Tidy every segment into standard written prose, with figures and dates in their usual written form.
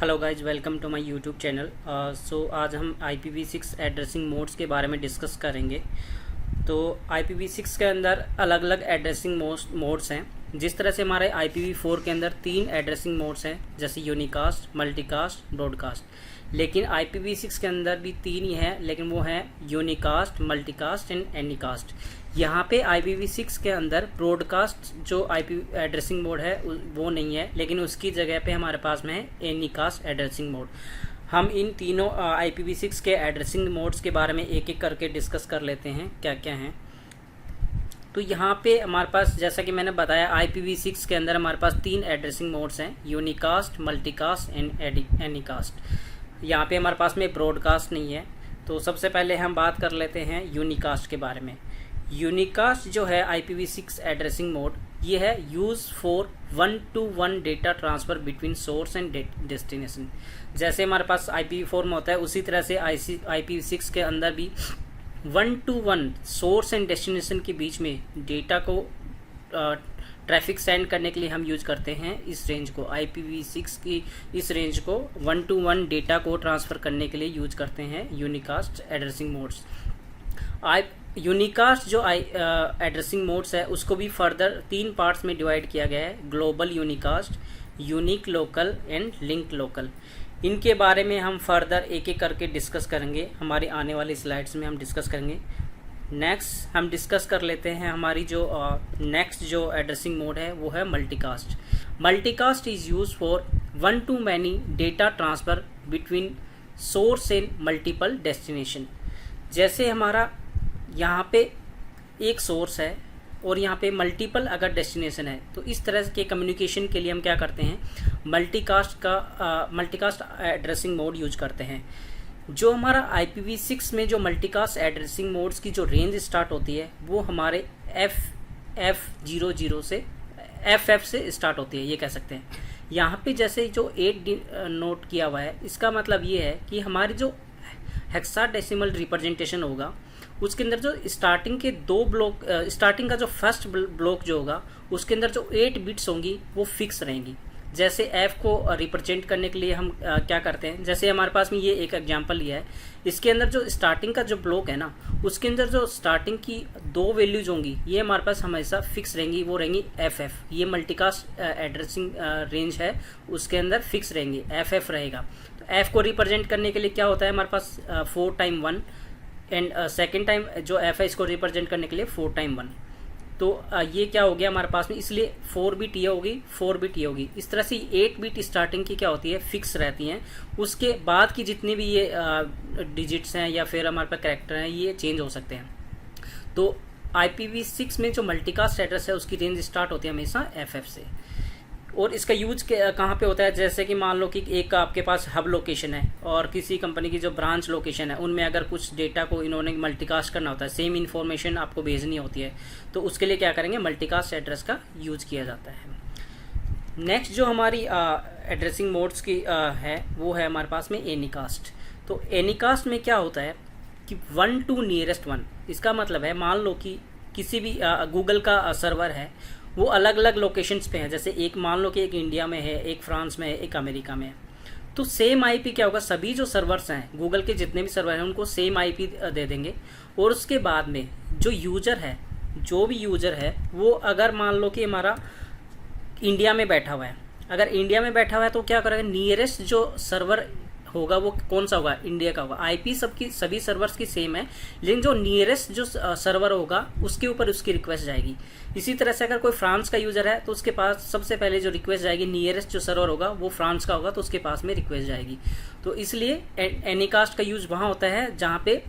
Hello guys, welcome to my YouTube channel. So आज हम IPv6 addressing modes के बारे में डिस्कस करेंगे। तो IPv6 के अंदर अलग अलग एड्रेसिंग मोड्स हैं। जिस तरह से हमारे IPv4 के अंदर 3 एड्रेसिंग मोड्स हैं, जैसे यूनिकास्ट, मल्टीकास्ट, ब्रॉडकास्ट। लेकिन IPv6 के अंदर भी 3 ही हैं, लेकिन वो हैं यूनिकास्ट, मल्टीकास्ट एंड एनीकास्ट। यहाँ पे IPv6 के अंदर ब्रॉडकास्ट जो IP एड्रेसिंग मोड है वो नहीं है, लेकिन उसकी जगह पे हमारे पास में है एनीकास्ट एड्रेसिंग मोड। हम इन तीनों IPv6 के एड्रेसिंग मोड्स के बारे में एक एक करके डिस्कस कर लेते हैं क्या क्या हैं। तो यहाँ पे हमारे पास, जैसा कि मैंने बताया, IPv6 के अंदर हमारे पास 3 एड्रेसिंग मोड्स हैं, यूनिकास्ट, मल्टीकास्ट एंड एनीकास्ट। यहाँ पे हमारे पास में ब्रॉडकास्ट नहीं है। तो सबसे पहले हम बात कर लेते हैं यूनिकास्ट के बारे में। यूनिकास्ट जो है IPv6 एड्रेसिंग मोड, ये है use for 1-to-1 data transfer between source and destination. जैसे हमारे पास IPv4 में होता है, उसी तरह से IPv6 के अंदर भी 1-to-1 सोर्स एंड डेस्टिनेशन के बीच में डेटा को ट्रैफिक सेंड करने के लिए हम यूज करते हैं इस रेंज को। IPv6 की इस रेंज को 1-to-1 डेटा को ट्रांसफ़र करने के लिए यूज करते हैं यूनिकास्ट एड्रेसिंग मोड्स। यूनिकास्ट जो एड्रेसिंग मोड्स है, उसको भी फर्दर 3 पार्ट्स में डिवाइड किया गया है: global unicast, unique local and link local. इनके बारे में हम फर्दर एक एक करके डिस्कस करेंगे, हमारी आने वाली स्लाइड्स में हम डिस्कस करेंगे। नेक्स्ट हम डिस्कस कर लेते हैं हमारी जो नेक्स्ट जो एड्रेसिंग मोड है वो है multicast. Multicast is use for 1-to-many data transfer between source and multiple destination. जैसे हमारा यहाँ पे एक सोर्स है और यहाँ पे मल्टीपल अगर डेस्टिनेशन है, तो इस तरह के कम्युनिकेशन के लिए हम क्या करते हैं, मल्टीकास्ट एड्रेसिंग मोड यूज करते हैं। जो हमारा IPv6 में जो मल्टीकास्ट एड्रेसिंग मोड्स की जो रेंज स्टार्ट होती है, वो हमारे FF00 से FF से स्टार्ट होती है, ये कह सकते हैं। यहाँ पे जैसे जो 8 नोट किया हुआ है, इसका मतलब ये है कि हमारी जो हेक्साडेसिमल रिप्रेजेंटेशन होगा, उसके अंदर जो स्टार्टिंग के 2 ब्लॉक, स्टार्टिंग का जो फर्स्ट ब्लॉक जो होगा, उसके अंदर जो 8 बिट्स होंगी वो फिक्स रहेंगी। जैसे F को रिप्रेजेंट करने के लिए हम क्या करते हैं, जैसे हमारे पास में ये एक एग्जांपल लिया है, इसके अंदर जो स्टार्टिंग का जो ब्लॉक है ना, उसके अंदर जो स्टार्टिंग की 2 वैल्यूज होंगी, ये हमारे पास हमेशा फिक्स रहेंगी, वो रहेंगी FF। ये मल्टीकास्ट एड्रेसिंग रेंज है, उसके अंदर फिक्स रहेंगी, FF रहेगा। तो F को रिप्रेजेंट करने के लिए क्या होता है, हमारे पास 4 टाइम 1 एंड सेकेंड टाइम जो F है, इसको रिप्रेजेंट करने के लिए 4 टाइम 1। तो ये क्या हो गया हमारे पास में, इसलिए 4 बिट ये होगी, 4 बिट ये होगी। इस तरह से 8 बिट स्टार्टिंग की क्या होती है, फिक्स रहती हैं। उसके बाद की जितनी भी ये डिजिट्स हैं या फिर हमारे पास कैरेक्टर हैं, ये चेंज हो सकते हैं। तो IPv6 में जो मल्टीकास्ट एड्रेस है, उसकी रेंज स्टार्ट होती है हमेशा FF से। और इसका यूज कहाँ पे होता है, जैसे कि मान लो कि एक आपके पास हब लोकेशन है और किसी कंपनी की जो ब्रांच लोकेशन है, उनमें अगर कुछ डेटा को इन्होंने मल्टीकास्ट करना होता है, सेम इन्फॉर्मेशन आपको भेजनी होती है, तो उसके लिए क्या करेंगे, मल्टीकास्ट एड्रेस का यूज किया जाता है। नेक्स्ट जो हमारी एड्रेसिंग मोड्स की है, वो है हमारे पास में एनीकास्ट। तो एनीकास्ट में क्या होता है कि 1 to nearest 1। इसका मतलब है, मान लो कि किसी भी गूगल का सर्वर है, वो अलग अलग लोकेशंस पे है। जैसे एक मान लो कि एक इंडिया में है, एक फ्रांस में है, एक अमेरिका में है। तो सेम IP क्या होगा, सभी जो सर्वर्स हैं, गूगल के जितने भी सर्वर हैं, उनको सेम IP दे देंगे। और उसके बाद में जो यूज़र है, जो भी यूज़र है, वो अगर मान लो कि हमारा इंडिया में बैठा हुआ है, अगर इंडिया में बैठा हुआ है, तो क्या करेगा, नियरेस्ट जो सर्वर होगा वो कौन सा होगा, इंडिया का होगा। IP सबकी सभी सर्वर्स की सेम है, लेकिन जो नियरेस्ट जो सर्वर होगा, उसके ऊपर उसकी रिक्वेस्ट जाएगी। इसी तरह से अगर कोई फ्रांस का यूज़र है, तो उसके पास सबसे पहले जो रिक्वेस्ट जाएगी, नियरेस्ट जो सर्वर होगा वो फ्रांस का होगा, तो उसके पास में रिक्वेस्ट जाएगी। तो इसलिए एनीकास्ट का यूज़ वहाँ होता है जहाँ पे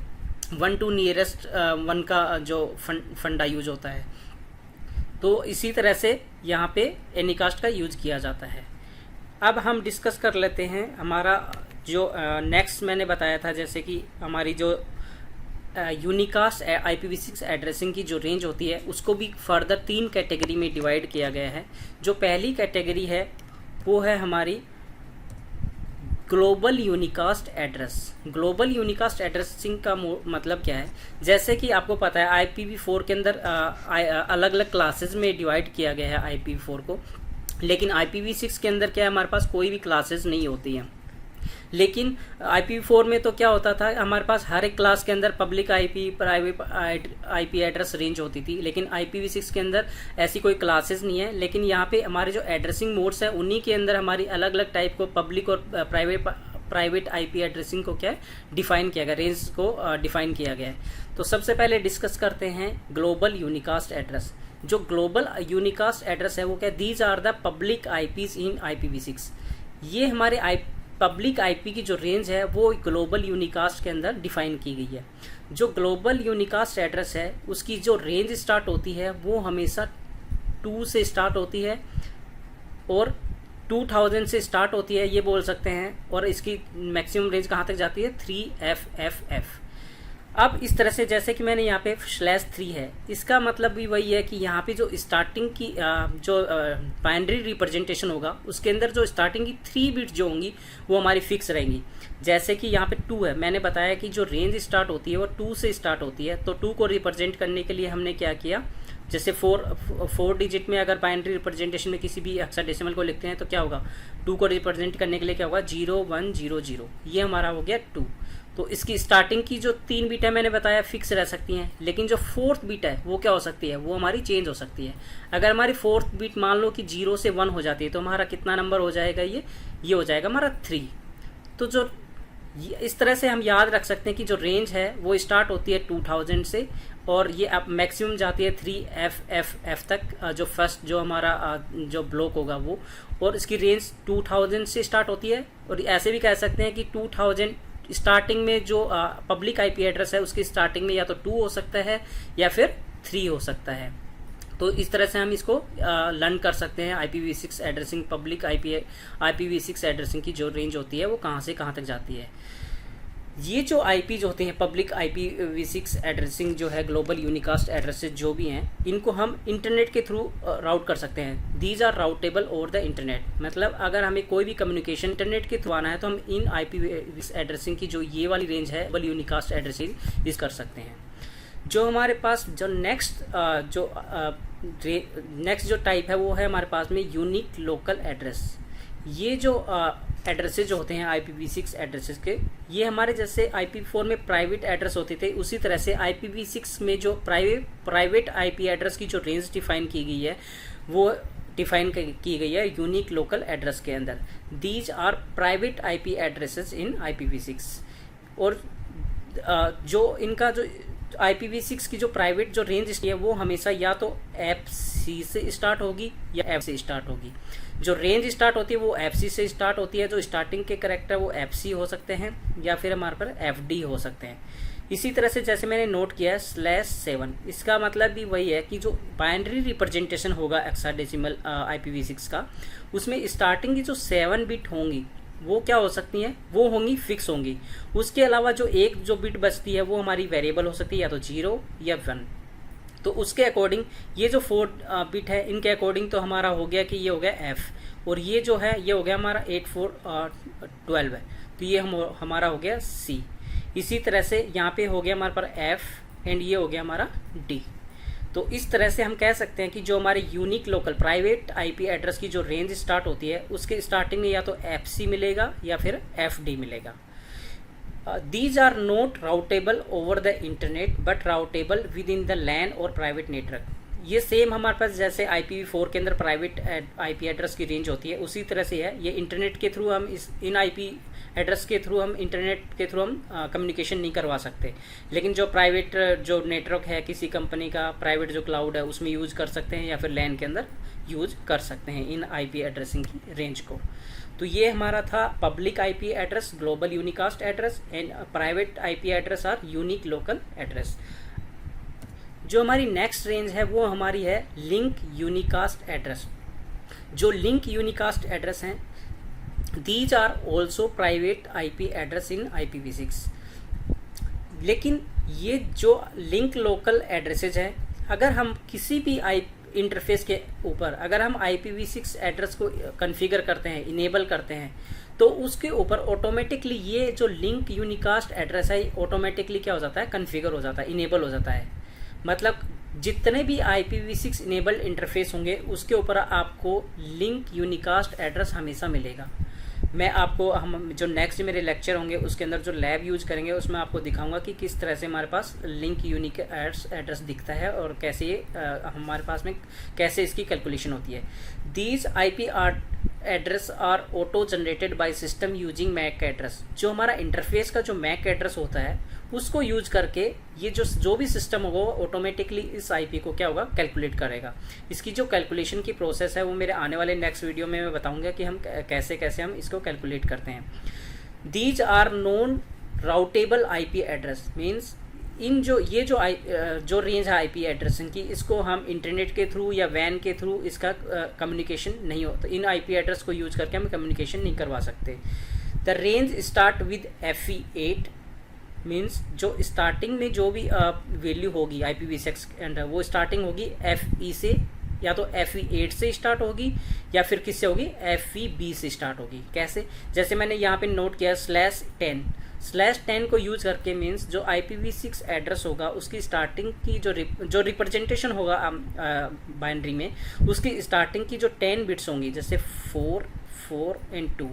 1 to nearest 1 का जो फंडा यूज होता है। तो इसी तरह से यहाँ पे एनीकास्ट का यूज किया जाता है। अब हम डिस्कस कर लेते हैं हमारा जो नेक्स्ट मैंने बताया था, जैसे कि हमारी जो यूनिकास्ट IPv6 एड्रेसिंग की जो रेंज होती है, उसको भी फर्दर 3 कैटेगरी में डिवाइड किया गया है। जो पहली कैटेगरी है वो है हमारी global unicast address. Global unicast addressing का मतलब क्या है, जैसे कि आपको पता है IPv4 के अंदर अलग अलग क्लासेस में डिवाइड किया गया है IPv4 को, लेकिन IPv6 के अंदर क्या है, हमारे पास कोई भी क्लासेस नहीं होती हैं। लेकिन IPv4 में तो क्या होता था, हमारे पास हर एक क्लास के अंदर public IP, private IP address range होती थी, लेकिन IPv6 के अंदर ऐसी कोई क्लासेस नहीं है। लेकिन यहाँ पे हमारे जो एड्रेसिंग मोड्स हैं उन्हीं के अंदर हमारी अलग अलग टाइप को पब्लिक और प्राइवेट IP एड्रेसिंग को क्या है डिफाइन किया गया, रेंज को डिफाइन किया गया है। तो सबसे पहले डिस्कस करते हैं ग्लोबल यूनिकास्ट एड्रेस। जो ग्लोबल यूनिकास्ट एड्रेस है वो क्या, these are the public IPs in IPv6। ये हमारे पब्लिक IP की जो रेंज है वो ग्लोबल यूनिकास्ट के अंदर डिफाइन की गई है। जो ग्लोबल यूनिकास्ट एड्रेस है उसकी जो रेंज स्टार्ट होती है वो हमेशा 2 से स्टार्ट होती है और 2000 से स्टार्ट होती है, ये बोल सकते हैं। और इसकी मैक्सिमम रेंज कहाँ तक जाती है, 3FFF। अब इस तरह से जैसे कि मैंने यहाँ पे /3 है, इसका मतलब भी वही है कि यहाँ पे जो स्टार्टिंग की जो बाइनरी रिप्रेजेंटेशन होगा उसके अंदर जो स्टार्टिंग की 3 बिट जो होंगी वो हमारी फिक्स रहेंगी। जैसे कि यहाँ पे 2 है, मैंने बताया कि जो रेंज स्टार्ट होती है वो 2 से स्टार्ट होती है। तो 2 को रिप्रेजेंट करने के लिए हमने क्या किया, जैसे 4 डिजिट में अगर बाइनरी रिप्रेजेंटेशन में किसी भी हेक्साडेसिमल को लिखते हैं तो क्या होगा, 2 को रिप्रेजेंट करने के लिए क्या होगा 0100, ये हमारा हो गया 2। तो इसकी स्टार्टिंग की जो 3 बिट है मैंने बताया फिक्स रह सकती हैं, लेकिन जो 4th बिट है वो क्या हो सकती है, वो हमारी चेंज हो सकती है। अगर हमारी 4th बिट मान लो कि 0 से 1 हो जाती है तो हमारा कितना नंबर हो जाएगा, ये हो जाएगा हमारा 3। तो जो इस तरह से हम याद रख सकते हैं कि जो रेंज है वो स्टार्ट होती है 2000 से और ये अब मैक्सिमम जाती है 3FFF तक, जो फर्स्ट जो हमारा जो ब्लॉक होगा वो, और इसकी रेंज 2000 से स्टार्ट होती है। और ऐसे भी कह सकते हैं कि 2000 स्टार्टिंग में जो पब्लिक IP एड्रेस है उसकी स्टार्टिंग में या तो 2 हो सकता है या फिर 3 हो सकता है। तो इस तरह से हम इसको लर्न कर सकते हैं IPv6 addressing, public IPv6 addressing की जो रेंज होती है वो कहाँ से कहाँ तक जाती है। ये जो IP जो होते हैं पब्लिक IPv6 एड्रेसिंग जो है ग्लोबल यूनिकास्ट एड्रेसेस जो भी हैं, इनको हम इंटरनेट के थ्रू राउट कर सकते हैं। These are routable over the internet. मतलब अगर हमें कोई भी कम्युनिकेशन इंटरनेट के थ्रू आना है तो हम इन IPv6 एड्रेसिंग की जो ये वाली रेंज है ग्लोबल यूनिकास्ट एड्रेसिंग इस कर सकते हैं। जो हमारे पास जो नेक्स्ट जो टाइप है वो है हमारे पास में यूनिक लोकल एड्रेस। ये जो एड्रेसेस जो होते हैं IPv6 एड्रेसेस के, ये हमारे जैसे IPv4 में प्राइवेट एड्रेस होते थे उसी तरह से IPv6 में जो प्राइवेट IP एड्रेस की जो रेंज डिफाइन की गई है वो डिफाइन की गई है यूनिक लोकल एड्रेस के अंदर। These are private IP addresses in IPv6। और जो इनका जो IPv6 की जो प्राइवेट जो रेंज है वो हमेशा या तो FC से स्टार्ट होगी या F से स्टार्ट होगी। जो रेंज स्टार्ट होती है वो FC से स्टार्ट होती है, जो स्टार्टिंग के कैरेक्टर वो FC हो सकते हैं या फिर हमारे पर FD हो सकते हैं। इसी तरह से जैसे मैंने नोट किया है /7, इसका मतलब भी वही है कि जो बाइनरी रिप्रेजेंटेशन होगा हेक्साडेसिमल IPv6 का, उसमें स्टार्टिंग की जो 7 बिट होंगी वो क्या हो सकती हैं, वो होंगी फिक्स होंगी। उसके अलावा जो एक जो बिट बचती है वो हमारी वेरिएबल हो सकती है या तो 0 या 1। तो उसके अकॉर्डिंग ये जो 4 बिट है इनके अकॉर्डिंग तो हमारा हो गया कि ये हो गया F और ये जो है ये हो गया हमारा 8 4 12 है, तो ये हमारा हो गया C। इसी तरह से यहाँ पे हो गया हमारे पर F एंड ये हो गया हमारा D। तो इस तरह से हम कह सकते हैं कि जो हमारे unique local private IP address की जो रेंज स्टार्ट होती है उसके स्टार्टिंग में या तो FC मिलेगा या फिर FD मिलेगा। These are not routable over the internet but routable within the LAN और प्राइवेट नेटवर्क। ये सेम हमारे पास जैसे IPv4 के अंदर प्राइवेट IP एड्रेस की रेंज होती है उसी तरह से है। ये इंटरनेट के थ्रू हम इन IP एड्रेस के थ्रू हम इंटरनेट के थ्रू हम कम्युनिकेशन नहीं करवा सकते, लेकिन जो प्राइवेट जो नेटवर्क है किसी कंपनी का, प्राइवेट जो क्लाउड है उसमें यूज़ कर सकते हैं या फिर LAN के अंदर यूज कर सकते हैं इन IP एड्रेसिंग की रेंज को। तो ये हमारा था public IP address, global unicast address and private IP address or unique local address. जो हमारी नेक्स्ट रेंज है वो हमारी है लिंक यूनिकास्ट एड्रेस। जो लिंक यूनिकास्ट एड्रेस हैं these are also private IP address in IPv6। लेकिन ये जो लिंक लोकल एड्रेसेज हैं, अगर हम किसी भी इंटरफेस के ऊपर अगर हम IPv6 एड्रेस को कॉन्फ़िगर करते हैं, इनेबल करते हैं, तो उसके ऊपर ऑटोमेटिकली ये जो लिंक यूनिकास्ट एड्रेस है ऑटोमेटिकली क्या हो जाता है, कॉन्फ़िगर हो जाता है, इनेबल हो जाता है। मतलब जितने भी IPv6 इनेबल्ड इंटरफेस होंगे उसके ऊपर आपको लिंक यूनिकास्ट एड्रेस हमेशा मिलेगा। मैं आपको हम जो नेक्स्ट मेरे लेक्चर होंगे उसके अंदर जो लैब यूज करेंगे उसमें आपको दिखाऊंगा कि किस तरह से हमारे पास लिंक यूनिक एड्रेस दिखता है और कैसे ये हमारे पास में कैसे इसकी कैलकुलेशन होती है। These IP address are auto generated by system using MAC address. जो हमारा इंटरफेस का जो मैक एड्रेस होता है उसको यूज करके ये जो भी सिस्टम होगा वो ऑटोमेटिकली इस IP को क्या होगा कैलकुलेट करेगा। इसकी जो कैलकुलेशन की प्रोसेस है वो मेरे आने वाले नेक्स्ट वीडियो में मैं बताऊंगा कि हम कैसे कैसे हम इसको कैलकुलेट करते हैं। These are non routable IP address means इन जो जो रेंज है IP एड्रेसिंग की, इसको हम इंटरनेट के थ्रू या वैन के थ्रू इसका कम्युनिकेशन नहीं होता। इन IP एड्रेस को यूज करके हम कम्युनिकेशन नहीं करवा सकते। The range start with FE8 means जो स्टार्टिंग में जो भी वैल्यू होगी IPv6 एंड वो स्टार्टिंग होगी FE से, या तो FE8 से स्टार्ट होगी या फिर किससे होगी FEB से स्टार्ट होगी। कैसे, जैसे मैंने यहाँ पे नोट किया /10 को यूज करके मीन्स जो IPv6 एड्रेस होगा उसकी स्टार्टिंग की जो रिप्रेजेंटेशन होगा बाइनरी में, उसकी स्टार्टिंग की जो 10 बिट्स होंगी जैसे 4, 4 एंड 2,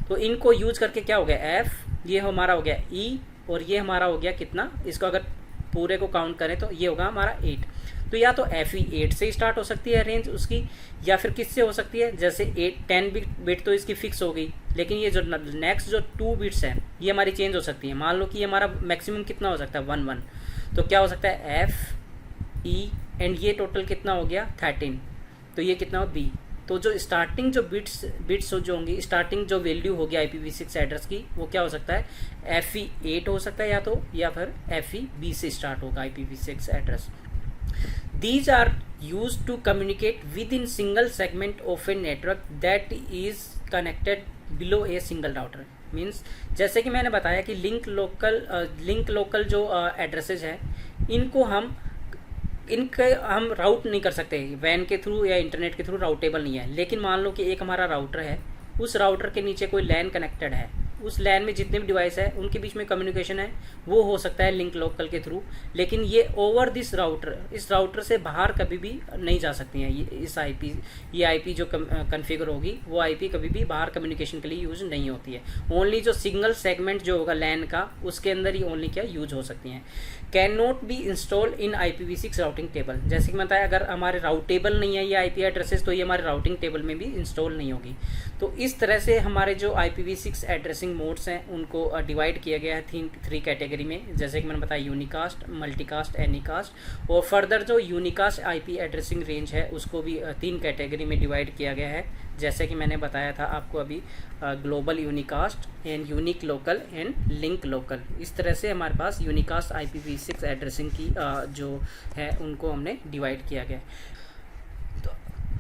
तो इनको यूज करके क्या हो गया F, ये हमारा हो गया E और ये हमारा हो गया कितना, इसको अगर पूरे को काउंट करें तो ये होगा हमारा 8। तो या तो FE8 से स्टार्ट हो सकती है रेंज उसकी, या फिर किससे हो सकती है, जैसे 10 बिट तो इसकी फिक्स हो गई, लेकिन ये जो नेक्स्ट जो 2 बिट्स हैं ये हमारी चेंज हो सकती है। मान लो कि ये हमारा मैक्सिमम कितना हो सकता है 1, तो क्या हो सकता है FE एंड ये टोटल कितना हो गया 13, तो ये कितना हो B। तो जो स्टार्टिंग जो बिट्स जो होंगी, स्टार्टिंग जो वैल्यू होगी IPv6 एड्रेस की, वो क्या हो सकता है FE8 हो सकता है या फिर FEB से स्टार्ट होगा IPv6 address. These are used to communicate within single segment of a network that is connected below a single router। Means जैसे कि मैंने बताया कि लिंक लोकल जो एड्रेसेज हैं इनको हम राउट नहीं कर सकते वैन के थ्रू या इंटरनेट के थ्रू, राउटेबल नहीं है। लेकिन मान लो कि एक हमारा राउटर है, उस राउटर के नीचे कोई लैन कनेक्टेड है, उस लैन में जितने भी डिवाइस है उनके बीच में कम्युनिकेशन है वो हो सकता है लिंक लोकल के थ्रू, लेकिन ये ओवर दिस राउटर, इस राउटर से बाहर कभी भी नहीं जा सकती हैं। ये IP जो कन्फिगर होगी वो IP कभी भी बाहर कम्युनिकेशन के लिए यूज नहीं होती है। ओनली जो सिंगल सेगमेंट जो होगा लैन का उसके अंदर ही ओनली क्या यूज हो सकती हैं। Can not be installed in IPv6 routing table. जैसे कि मैं बताया अगर हमारे राउटेबल नहीं है ये IP एड्रेसेस तो ये हमारे राउटिंग टेबल में भी इंस्टॉल नहीं होगी। तो इस तरह से हमारे जो IPv6 एड्रेसिंग मोड्स हैं उनको डिवाइड किया गया है 3 कैटेगरी में, जैसे कि मैंने बताया यूनिकास्ट, मल्टीकास्ट, एनीकास्ट, और फर्दर जो यूनिकास्ट IP एड्रेसिंग रेंज है उसको भी 3 कैटेगरी में डिवाइड किया गया है, जैसे कि मैंने बताया था आपको अभी, global unicast and unique local and link local. इस तरह से हमारे पास यूनिकास्ट IPv6 एड्रेसिंग की जो है उनको हमने डिवाइड किया गया।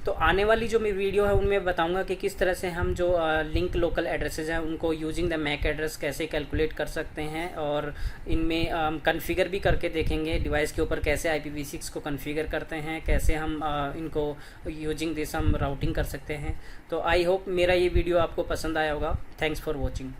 तो आने वाली जो मेरी वीडियो है उनमें बताऊंगा कि किस तरह से हम जो लिंक लोकल एड्रेसेस हैं उनको यूजिंग द मैक एड्रेस कैसे कैलकुलेट कर सकते हैं, और इनमें कन्फिगर भी करके देखेंगे डिवाइस के ऊपर कैसे IPv6 को कन्फिगर करते हैं, कैसे हम इनको यूजिंग दिस हम राउटिंग कर सकते हैं। तो आई होप मेरा ये वीडियो आपको पसंद आया होगा। Thanks for watching.